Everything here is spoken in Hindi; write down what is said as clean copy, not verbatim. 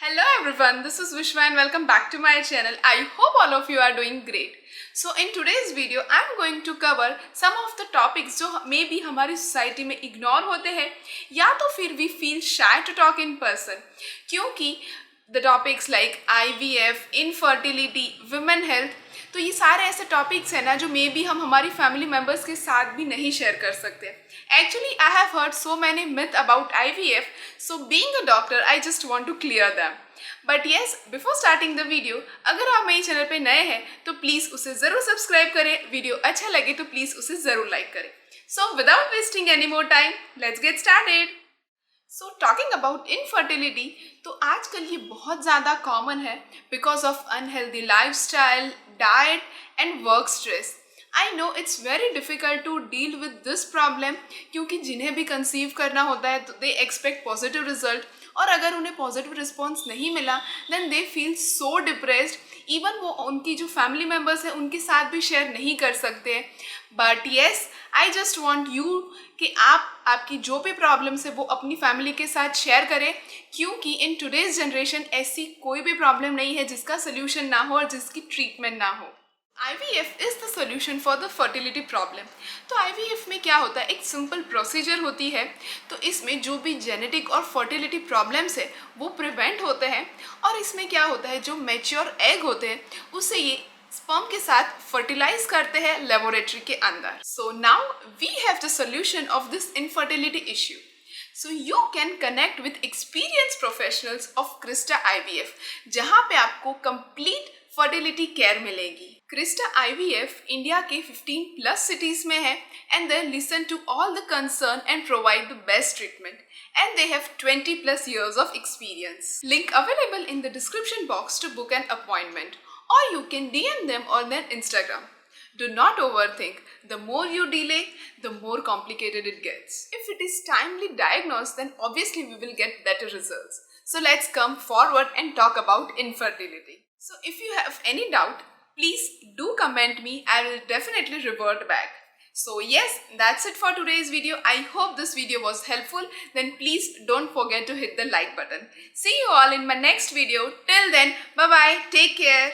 Hello everyone, this is Vishwa and welcome back to my channel. I hope all of you are doing great. So in today's video, I'm going to cover some of the topics जो maybe हमारी society में ignore होते हैं या तो फिर we feel shy to talk in person क्योंकि the topics like IVF, infertility, women health, तो ये सारे ऐसे टॉपिक्स हैं ना जो मे बी हम हमारी फैमिली मेम्बर्स के साथ भी नहीं शेयर कर सकते. Actually I have heard so many myth about IVF, so being a doctor I just want to clear them. But yes, before starting the video, अगर आप मेरे चैनल पे नए हैं तो प्लीज़ उसे ज़रूर सब्सक्राइब करें. वीडियो अच्छा लगे तो प्लीज़ उसे ज़रूर लाइक करें. So without wasting any more time, let's get started. So talking about infertility, तो आजकल ये बहुत ज़्यादा कॉमन है because of unhealthy lifestyle, diet and work stress. I know it's very difficult to deal with this problem क्योंकि जिन्हें भी कंसीव करना होता है तो दे एक्सपेक्ट पॉजिटिव रिजल्ट, और अगर उन्हें पॉजिटिव रिस्पॉन्स नहीं मिला then they feel so depressed. Even वो उनकी जो फैमिली मेम्बर्स हैं उनके साथ भी शेयर नहीं कर सकते. But yes, I just want you कि आप आपकी जो भी प्रॉब्लम्स है वो अपनी फैमिली के साथ शेयर करें क्योंकि इन टुडेज जनरेशन ऐसी कोई भी प्रॉब्लम नहीं है जिसका सोल्यूशन ना हो और जिसकी ट्रीटमेंट ना हो. IVF is the solution for the fertility problem. तो IVF में क्या होता है, एक सिंपल प्रोसीजर होती है. तो इसमें जो भी जेनेटिक और फर्टिलिटी प्रॉब्लम्स है वो प्रिवेंट होते हैं. और इसमें क्या होता है, जो मैच्योर एग होते हैं उसे ये स्पर्म के साथ फर्टिलाइज करते हैं लेबोरेटरी के अंदर. So now we have the solution of this infertility issue. So you can connect with experienced professionals of Krista IVF, जहाँ पे आपको complete fertility care मिलेगी. Krista IVF इंडिया के 15 plus cities में है and they listen to all the concern and provide the best treatment. And they have 20 plus years of experience. Link available in the description box to book an appointment, or you can DM them on their Instagram. Do not overthink. The more you delay, the more complicated it gets. If it is timely diagnosed, then obviously we will get better results. So let's come forward and talk about infertility. So if you have any doubt, please do comment me. I will definitely revert back. So yes, that's it for today's video. I hope this video was helpful. Then please don't forget to hit the like button. See you all in my next video. Till then, bye bye. Take care.